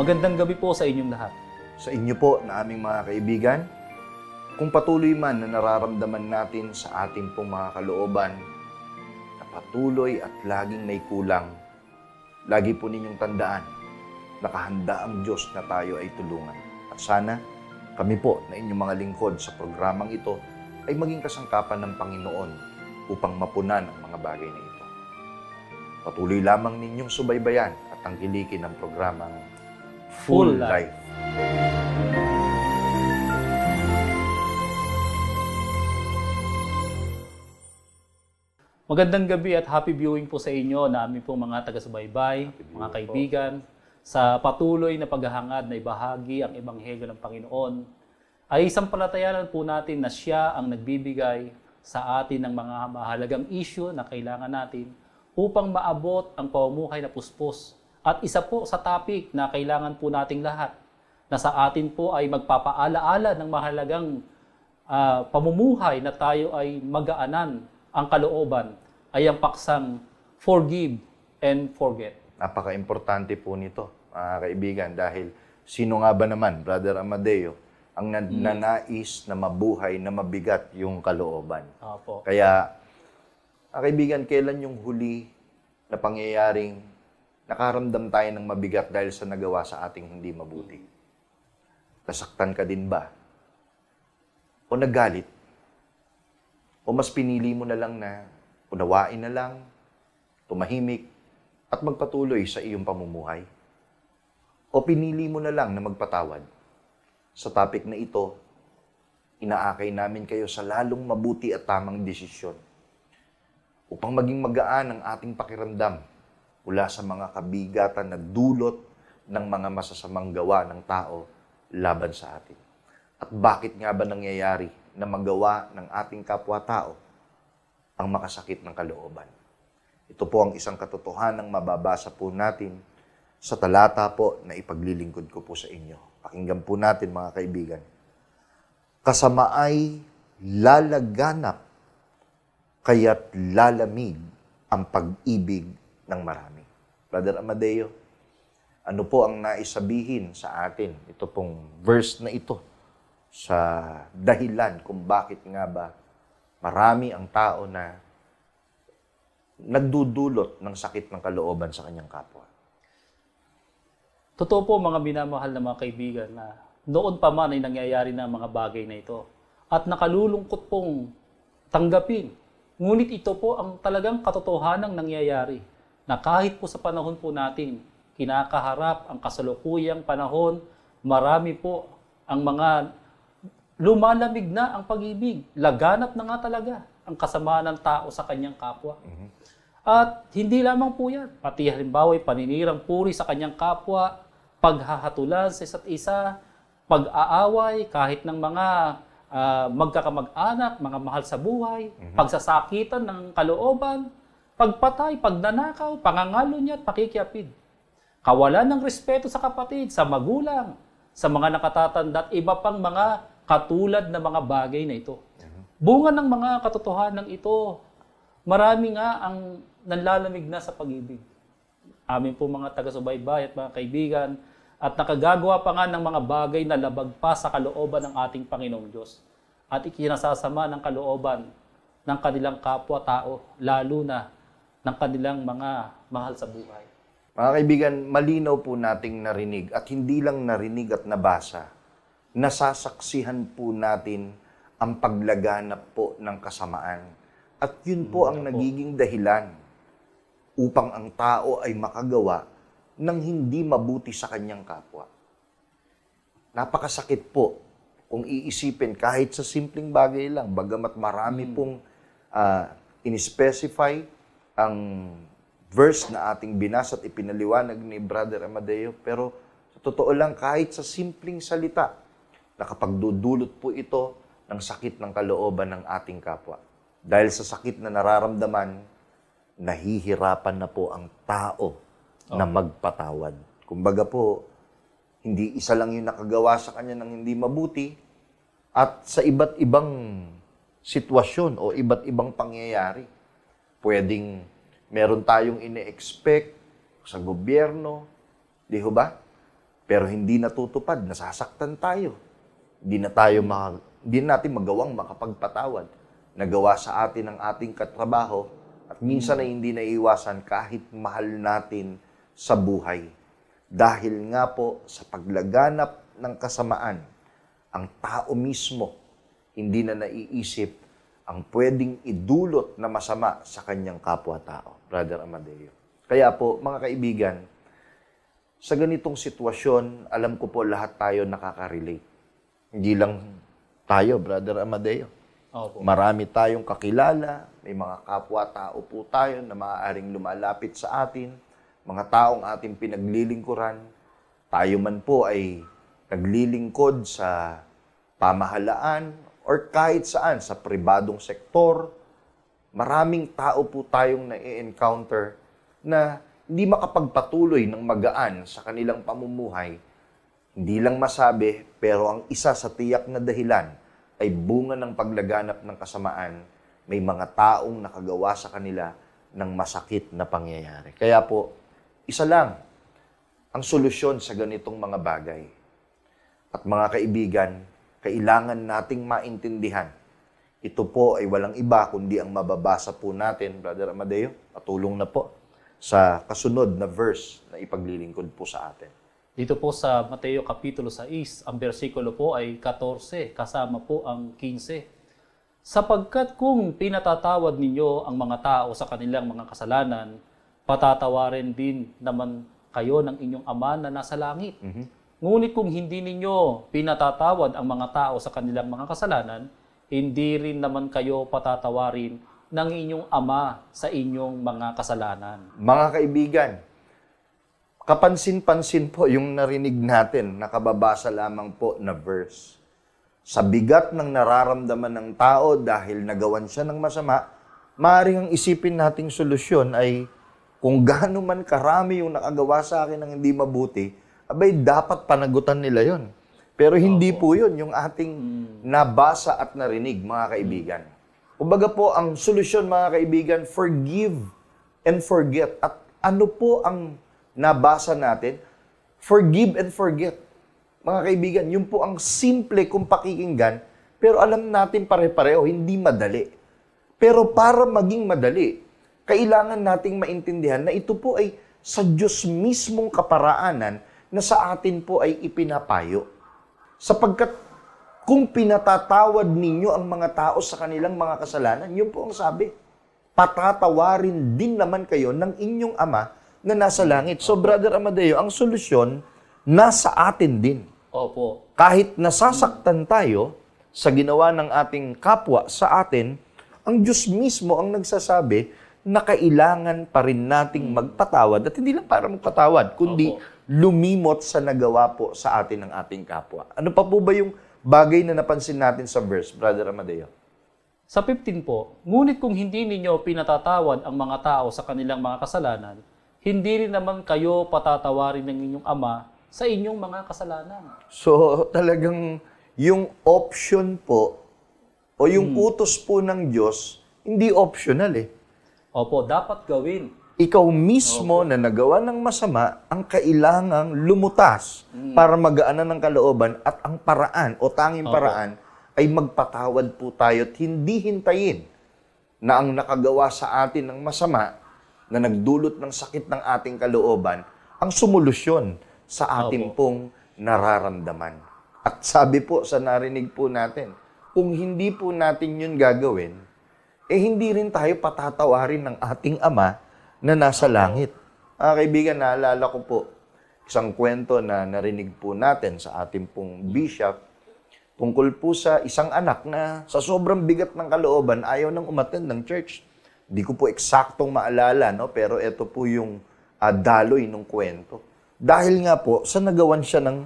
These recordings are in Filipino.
Magandang gabi po sa inyong lahat. Sa inyo po na aming mga kaibigan, kung patuloy man na nararamdaman natin sa ating pong mga kalooban na patuloy at laging may kulang, lagi po ninyong tandaan, nakahanda ang Diyos na tayo ay tulungan. At sana kami po na inyong mga lingkod sa programang ito ay maging kasangkapan ng Panginoon upang mapunan ang mga bagay na ito. Patuloy lamang ninyong subaybayan at tangkilikin ang programang Full Life. Magandang gabi at happy viewing po sa inyo na aming pong mga taga-subaybay, mga kaibigan, sa patuloy na paghahangad na ibahagi ang Ebanghelyo ng Panginoon. Ay sampalatayanan po natin na Siya ang nagbibigay sa atin ng mga mahalagang issue na kailangan natin upang maabot ang pamumuhay na puspos. At isa po sa topic na kailangan po nating lahat na sa atin po ay magpapaalaala ng mahalagang pamumuhay na tayo ay magaanan ang kalooban ay ang paksang forgive and forget. Napaka-importante po nito, mga kaibigan, dahil sino nga ba naman, Brother Amadeo, ang nanais na mabuhay na mabigat yung kalooban. Opo. Kaya, mga kaibigan, kailan yung huli na pangyayaring nakaramdam tayo ng mabigat dahil sa nagawa sa ating hindi mabuti? Nasaktan ka din ba? O nagalit? O mas pinili mo na lang na unawain na lang, tumahimik, at magpatuloy sa iyong pamumuhay? O pinili mo na lang na magpatawad? Sa topic na ito, inaakay namin kayo sa lalong mabuti at tamang desisyon upang maging magaan ang ating pakiramdam mula sa mga kabigatan na dulot ng mga masasamang gawa ng tao laban sa atin. At bakit nga ba nangyayari na magawa ng ating kapwa-tao ang makasakit ng kalooban? Ito po ang isang katotohanang mababasa po natin sa talata po na ipaglilingkod ko po sa inyo. Pakinggan po natin, mga kaibigan. Kasamaay lalaganap, kaya't lalamig ang pag-ibig ng marami. Brother Amadeo, ano po ang naisabihin sa atin? Ito pong verse na ito sa dahilan kung bakit nga ba marami ang tao na nagdudulot ng sakit ng kalooban sa kanyang kapwa. Totoo po mga minamahal na mga kaibigan na noon pa man ay nangyayari na mga bagay na ito at nakalulungkot pong tanggapin. Ngunit ito po ang talagang katotohanang nangyayari na kahit po sa panahon po natin, kinakaharap ang kasalukuyang panahon, marami po ang mga lumalamig na ang pag-ibig. Laganap na nga talaga ang kasamaan ng tao sa kanyang kapwa. At hindi lamang po yan. Pati halimbawa paninirang puri sa kanyang kapwa, paghahatulan sa isa't isa, pag-aaway kahit ng mga magkakamag-anak, mga mahal sa buhay, pagsasakitan ng kalooban, pagpatay, pagnanakaw, pangangalunya at pakikiapid. Kawalan ng respeto sa kapatid, sa magulang, sa mga nakatatanda at iba pang mga katulad na mga bagay na ito. Bunga ng mga katotohanan ito, marami nga ang nanlalamig na sa pag-ibig. Amin po mga taga-subaybay at mga kaibigan, at nakagagawa pa nga ng mga bagay na labag pa sa kalooban ng ating Panginoong Diyos. At ikinasasama ng kalooban ng kanilang kapwa-tao, lalo na ng kanilang mga mahal sa buhay. Mga kaibigan, malinaw po nating narinig at hindi lang narinig at nabasa, nasasaksihan po natin ang paglaganap po ng kasamaan. At yun po ang nagiging dahilan upang ang tao ay makagawa ng hindi mabuti sa kanyang kapwa. Napakasakit po kung iisipin kahit sa simpleng bagay lang, bagamat marami pong in-specify ang verse na ating binasa at ipinaliwanag ni Brother Amadeo, pero sa totoo lang, kahit sa simpleng salita, nakapagdudulot po ito ng sakit ng kalooban ng ating kapwa. Dahil sa sakit na nararamdaman, nahihirapan na po ang tao na magpatawad. Kumbaga po, hindi isa lang yung nakagawa sa kanya ng hindi mabuti, at sa iba't ibang sitwasyon o iba't ibang pangyayari. Pwedeng meron tayong ine-expect sa gobyerno, di ho ba? Pero hindi natutupad, nasasaktan tayo. Hindi natin magawang makapagpatawad. Nagawa sa atin ang ating katrabaho at minsan ay hindi naiiwasan kahit mahal natin sa buhay. Dahil nga po sa paglaganap ng kasamaan, ang tao mismo hindi na naiisip ang pwedeng idulot na masama sa kanyang kapwa-tao, Brother Amadeo. Kaya po, mga kaibigan, sa ganitong sitwasyon, alam ko po lahat tayo nakaka-relate. Hindi lang tayo, Brother Amadeo. Opo. Marami tayong kakilala, may mga kapwa-tao po tayo na maaaring lumalapit sa atin, mga taong ating pinaglilingkuran. Tayo man po ay naglilingkod sa pamahalaan or kahit saan, sa pribadong sektor. Maraming tao po tayong na-encounter na hindi makapagpatuloy ng magaan sa kanilang pamumuhay. Hindi lang masabi, pero ang isa sa tiyak na dahilan ay bunga ng paglaganap ng kasamaan, may mga taong nakagawa sa kanila ng masakit na pangyayari. Kaya po, isa lang ang solusyon sa ganitong mga bagay. At mga kaibigan, kailangan nating maintindihan. Ito po ay walang iba kundi ang mababasa po natin, Brother Amadeo, patulong na po sa kasunod na verse na ipaglilingkod po sa atin. Dito po sa Mateo Kapitulo 6, ang bersikulo po ay 14, kasama po ang 15. Sapagkat kung pinatatawad ninyo ang mga tao sa kanilang mga kasalanan, patatawarin din naman kayo ng inyong Ama na nasa langit. Ngunit kung hindi ninyo pinatatawad ang mga tao sa kanilang mga kasalanan, hindi rin naman kayo patatawarin ng inyong Ama sa inyong mga kasalanan. Mga kaibigan, kapansin-pansin po yung narinig natin, nakababasa lamang po na verse. Sa bigat ng nararamdaman ng tao dahil nagawan siya ng masama, maaaring ang isipin nating solusyon ay kung gaano man karami yung nakagawa sa akin ng hindi mabuti, abay dapat panagutan nila yon. Pero hindi po yun yung ating nabasa at narinig, mga kaibigan. Kumbaga po, ang solusyon, mga kaibigan, forgive and forget. At ano po ang nabasa natin? Forgive and forget. Mga kaibigan, yun po ang simple kung pakikinggan, pero alam natin pare-pareho, hindi madali. Pero para maging madali, kailangan nating maintindihan na ito po ay sa Diyos mismong kaparaanan na sa atin po ay ipinapayo. Sapagkat kung pinatatawad ninyo ang mga tao sa kanilang mga kasalanan, yun po ang sabi, patatawarin din naman kayo ng inyong Ama na nasa langit. So, Brother Amadeo, ang solusyon nasa atin din. Opo. Kahit nasasaktan tayo sa ginawa ng ating kapwa sa atin, ang Diyos mismo ang nagsasabi na kailangan pa rin nating magpatawad. At hindi lang para magpatawad, kundi lumimot sa nagawa po sa atin ng ating kapwa. Ano pa po ba yung bagay na napansin natin sa verse, Brother Amadeo? Sa 15 po, ngunit kung hindi ninyo pinatatawad ang mga tao sa kanilang mga kasalanan, hindi rin naman kayo patatawarin ng inyong Ama sa inyong mga kasalanan. So, talagang yung option po, o yung utos po ng Diyos, hindi optional eh. Opo, dapat gawin. Ikaw mismo na nagawa ng masama, ang kailangang lumutas para magaanan ng kalooban at ang paraan o tanging paraan ay magpatawad po tayo at hindi hintayin na ang nakagawa sa atin ng masama na nagdulot ng sakit ng ating kalooban ang sumulusyon sa ating pong nararamdaman. At sabi po sa narinig po natin, kung hindi po natin yun gagawin, hindi rin tayo patatawarin ng ating Ama na nasa langit. Kaibigan, naalala ko po isang kwento na narinig po natin sa ating pong bishop tungkol po sa isang anak na sa sobrang bigat ng kalooban ayaw nang umattend ng church. Di ko po eksaktong maalala, no? Pero ito po yung daloy ng kwento. Dahil nga po, sa nagawan siya ng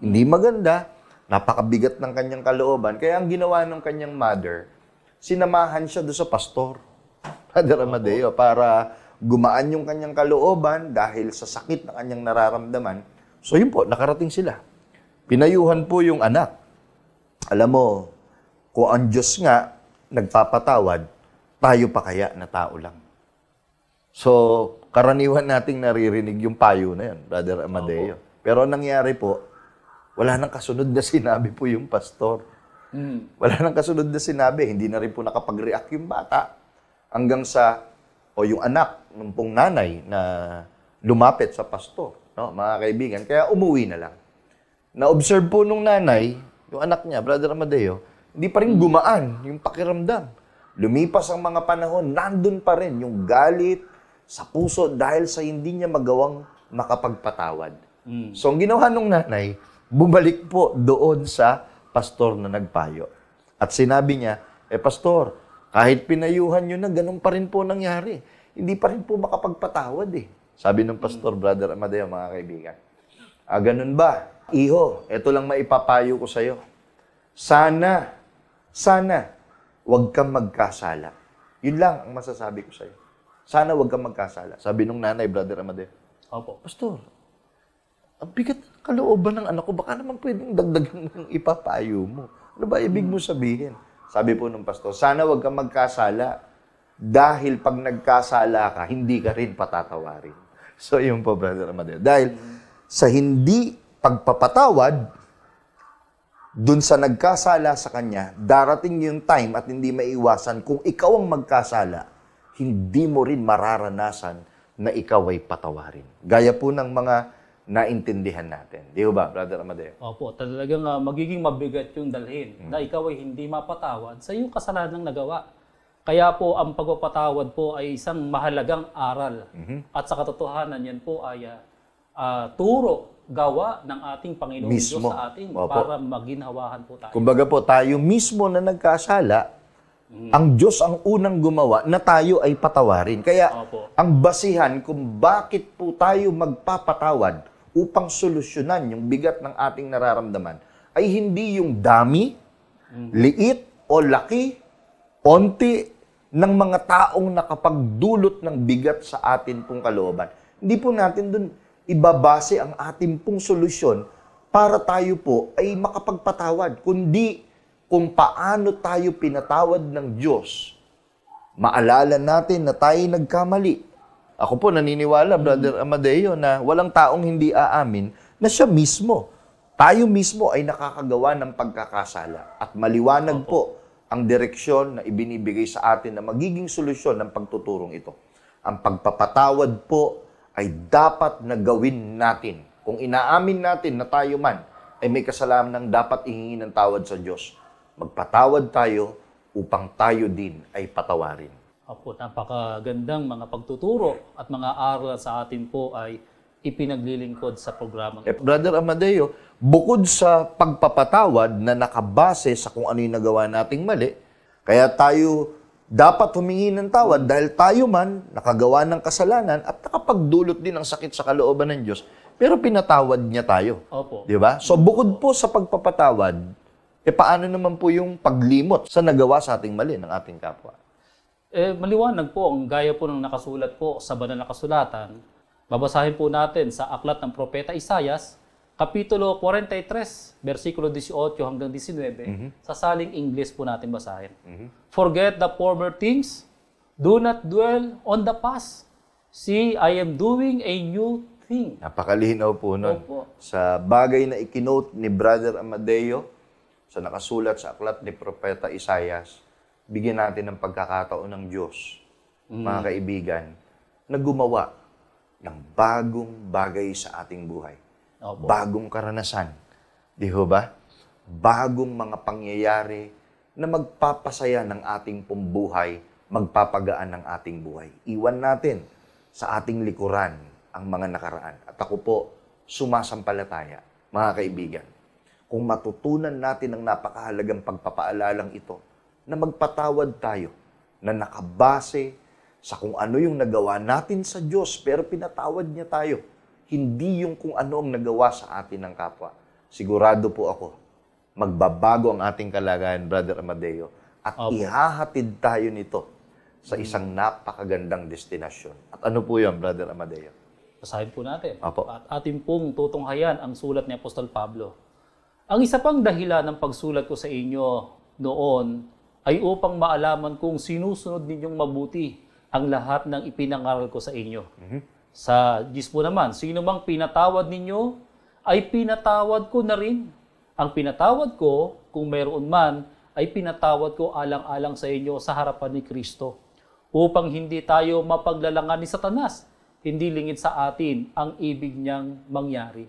hindi maganda, napakabigat ng kanyang kalooban, kaya ang ginawa ng kanyang mother, sinamahan siya doon sa pastor, Brother Amadeo, para gumaan yung kanyang kalooban dahil sa sakit na kanyang nararamdaman. So yun po, nakarating sila. Pinayuhan po yung anak. Alam mo, kung ang Diyos nga nagpapatawad, tayo pa kaya na tao lang. So, karaniwan nating naririnig yung payo na yun, Brother Amadeo. Pero ang nangyari po, wala nang kasunod na sinabi po yung pastor. Wala nang kasunod na sinabi. Hindi na rin po nakapag-react yung bata. Hanggang sa, o yung anak ng pong nanay na lumapit sa pastor, no, mga kaibigan. Kaya umuwi na lang. Na-observe po nung nanay, yung anak niya, Brother Amadeo, hindi pa rin gumaan yung pakiramdam. Lumipas ang mga panahon, nandun pa rin yung galit sa puso dahil sa hindi niya magawang makapagpatawad. So, ang ginawa nung nanay, bumalik po doon sa pastor na nagpayo. At sinabi niya, pastor, kahit pinayuhan nyo na, ganun pa rin po nangyari. Hindi pa rin po makapagpatawad eh. Sabi ng pastor, Brother Amadeo, mga kaibigan. Ganun ba? Iho, ito lang maipapayo ko sa'yo. Sana, huwag kang magkasala. Yun lang ang masasabi ko sa'yo. Sana huwag kang magkasala. Sabi nung nanay, Brother Amadeo. Opo. Pastor, ang bigat ng kalooban ng anak ko, baka naman pwedeng dagdagan ng ipapayo mo. Ano ba ibig mo sabihin? Sabi po ng pastor, sana huwag kang magkasala dahil pag nagkasala ka, hindi ka rin patatawarin. So, yun po, Brother Amadeo. Dahil sa hindi pagpapatawad, dun sa nagkasala sa kanya, darating yung time at hindi maiwasan kung ikaw ang magkasala, hindi mo rin mararanasan na ikaw ay patawarin. Gaya po ng mga naintindihan natin. Di ba, Brother Amadeo? Opo, talagang magiging mabigat yung dalhin na ikaw ay hindi mapatawad sa iyong kasalanang nagawa. Kaya po, ang pagpapatawad po ay isang mahalagang aral. At sa katotohanan, yan po ay turo, gawa ng ating Panginoong Diyos sa atin para maginhawahan po tayo. Kumbaga po, tayo mismo na nagkasala, ang Diyos ang unang gumawa na tayo ay patawarin. Kaya, ang basihan kung bakit po tayo magpapatawad upang solusyonan yung bigat ng ating nararamdaman ay hindi yung dami, liit o laki, onti ng mga taong nakapagdulot ng bigat sa atin pong kalooban. Hindi po natin dun ibabase ang ating pong solusyon para tayo po ay makapagpatawad, kundi kung paano tayo pinatawad ng Diyos. Maalala natin na tayo nagkamali. Ako po naniniwala, Brother Amadeo, na walang taong hindi aamin na siya mismo, tayo mismo ay nakakagawa ng pagkakasala. At maliwanag po ang direksyon na ibinibigay sa atin na magiging solusyon ng pagtuturong ito. Ang pagpapatawad po ay dapat na gawin natin. Kung inaamin natin na tayo man ay may kasalanan dapat ihingi ng tawad sa Diyos, magpatawad tayo upang tayo din ay patawarin. Opo, napakagandang mga pagtuturo at mga aral sa atin po ay ipinaglilingkod sa programang ito. Brother Amadeo, bukod sa pagpapatawad na nakabase sa kung ano yung nagawa nating mali, kaya tayo dapat humingi ng tawad dahil tayo man nakagawa ng kasalanan at nakapagdulot din ng sakit sa kalooban ng Diyos, pero pinatawad niya tayo. Opo. Di ba? So bukod po sa pagpapatawad, paano naman po yung paglimot sa nagawa sa ating mali ng ating kapwa? Maliwanag po, ang gaya po ng nakasulat po sa banal na kasulatan. Babasahin po natin sa aklat ng Propeta Isaias, Kapitulo 43, versikulo 18 hanggang 19. Sa saling English po natin basahin. Forget the former things, do not dwell on the past. See, I am doing a new thing. Napakalinaw po nun. Opo. Sa bagay na ikinote ni Brother Amadeo, sa nakasulat sa aklat ni Propeta Isaias, bigyan natin ng pagkakataon ng Diyos, mga kaibigan, na gumawa ng bagong bagay sa ating buhay. Opo. Bagong karanasan. Di ho ba? Bagong mga pangyayari na magpapasaya ng ating pumbuhay, magpapagaan ng ating buhay. Iwan natin sa ating likuran ang mga nakaraan. At ako po, sumasampalataya, mga kaibigan. Kung matutunan natin ang napakahalagang pagpapaalalang ito, na magpatawad tayo, na nakabase sa kung ano yung nagawa natin sa Diyos, pero pinatawad niya tayo. Hindi yung kung ano ang nagawa sa atin ng kapwa. Sigurado po ako, magbabago ang ating kalagayan, Brother Amadeo, at ihahatid tayo nito sa isang napakagandang destinasyon. At ano po yun, Brother Amadeo? Basahin po natin. Opo. At atin pong tutunghayan ang sulat ni Apostol Pablo. Ang isa pang dahilan ng pagsulat ko sa inyo noon ay upang maalaman kung sinusunod ninyong mabuti ang lahat ng ipinangaral ko sa inyo. Sa 10 po naman, sino mang pinatawad ninyo ay pinatawad ko na rin. Ang pinatawad ko, kung mayroon man, ay pinatawad ko alang-alang sa inyo sa harapan ni Kristo, upang hindi tayo mapaglalangan ni Satanas, hindi lingid sa atin ang ibig niyang mangyari.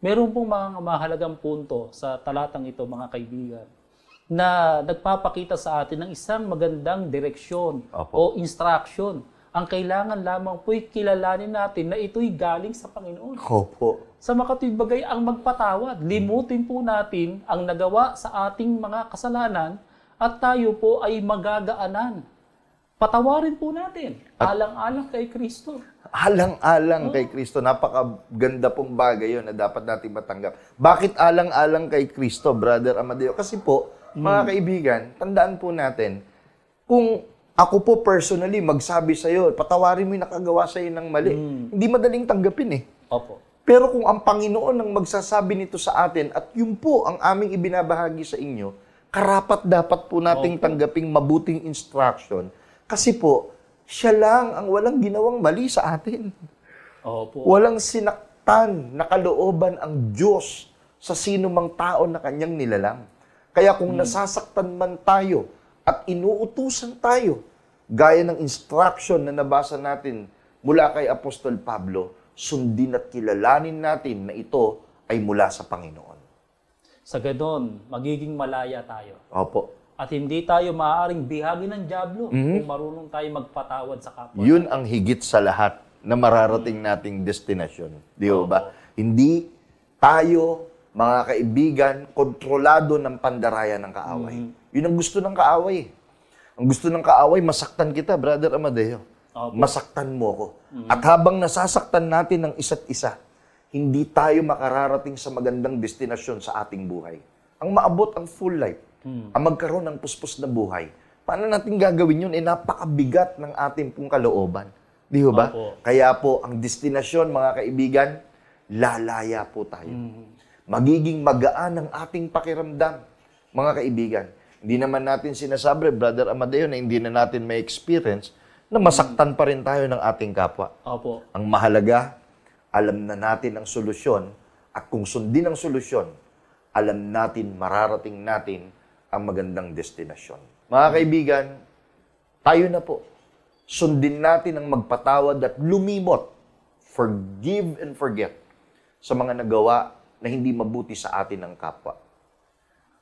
Meron pong mga mahalagang punto sa talatang ito, mga kaibigan, na nagpapakita sa atin ng isang magandang direksyon o instruction. Ang kailangan lamang po'y kilalanin natin na ito'y galing sa Panginoon. Opo. Sa makatuwid bagay ang magpatawad. Limutin po natin ang nagawa sa ating mga kasalanan at tayo po ay magagaanan. Patawarin po natin. Alang-alang kay Kristo. Alang-alang kay Kristo. Napakaganda pong bagay yun na dapat natin matanggap. Bakit alang-alang kay Kristo, Brother Amadeo? Kasi po, mga kaibigan, tandaan po natin, kung ako po personally magsabi sa'yo, patawarin mo yung nakagawa sa'yo ng mali, hindi madaling tanggapin eh. Opo. Pero kung ang Panginoon ang magsasabi nito sa atin at yun po ang aming ibinabahagi sa inyo, karapat dapat po nating tanggaping mabuting instruction kasi po, siya lang ang walang ginawang mali sa atin. Opo. Walang sinaktan na kalooban ang Diyos sa sino mang tao na kanyang nilalang. Kaya kung nasasaktan man tayo at inuutusan tayo, gaya ng instruction na nabasa natin mula kay Apostol Pablo, sundin at kilalanin natin na ito ay mula sa Panginoon. Sa ganon, magiging malaya tayo. Opo. At hindi tayo maaaring bihagi ng dyablo kung marunong tayo magpatawad sa kapwa. Yun ang higit sa lahat na mararating nating destinasyon. Di ba? Hindi tayo, mga kaibigan, kontrolado ng pandaraya ng kaaway. Yun ang gusto ng kaaway. Ang gusto ng kaaway, masaktan kita, Brother Amadeo. Masaktan mo ako. At habang nasasaktan natin ng isa't isa, hindi tayo makararating sa magandang destinasyon sa ating buhay. Ang maabot ang full life, ang magkaroon ng puspos na buhay, paano natin gagawin yun? Napakabigat ng ating pong kalooban. Di ba? Kaya po, ang destinasyon, mga kaibigan, lalaya po tayo. Magiging magaan ang ating pakiramdam, mga kaibigan. Hindi naman natin sinasabi, Brother Amadeo, na hindi na natin may experience na masaktan pa rin tayo ng ating kapwa. Opo. Ang mahalaga, alam na natin ang solusyon at kung sundin ang solusyon, alam natin, mararating natin ang magandang destinasyon. Mga kaibigan, tayo na po. Sundin natin ang magpatawad at lumimot, forgive and forget sa mga nagawa na hindi mabuti sa atin ng kapwa.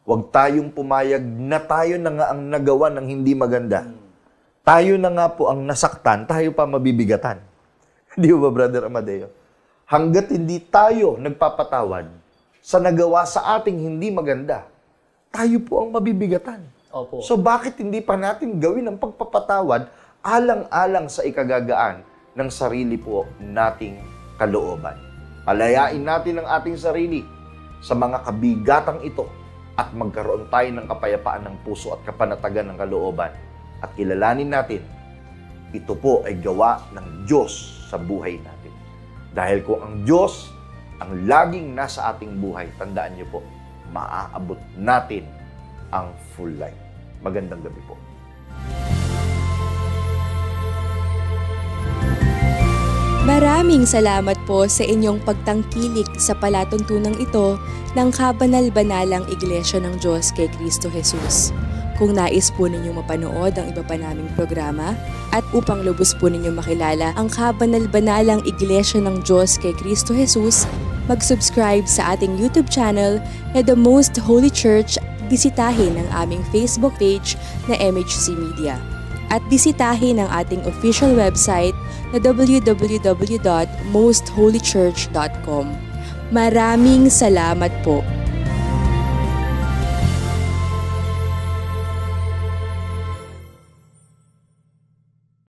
Huwag tayong pumayag na tayo na nga ang nagawa ng hindi maganda. Tayo na nga po ang nasaktan, tayo pa mabibigatan. Di ba, Brother Amadeo? Hanggat hindi tayo nagpapatawad sa nagawa sa ating hindi maganda, tayo po ang mabibigatan. Opo. So bakit hindi pa natin gawin ang pagpapatawad alang-alang sa ikagagaan ng sarili po nating kalooban? Palayain natin ang ating sarili sa mga kabigatang ito at magkaroon tayo ng kapayapaan ng puso at kapanatagan ng kalooban. At kilalanin natin, ito po ay gawa ng Diyos sa buhay natin. Dahil kung ang Diyos ang laging nasa ating buhay, tandaan niyo po, maaabot natin ang full life. Magandang gabi po. Maraming salamat po sa inyong pagtangkilik sa palatuntunang ito ng Kabanal-Banalang Iglesia ng Diyos kay Kristo Jesus. Kung nais po ninyong mapanood ang iba pa naming programa at upang lubos po ninyong makilala ang Kabanal-Banalang Iglesia ng Diyos kay Kristo Jesus, mag-subscribe sa ating YouTube channel na The Most Holy Church, bisitahin ang aming Facebook page na MHC Media. At bisitahin ang ating official website na www.mostholychurch.com. Maraming salamat po.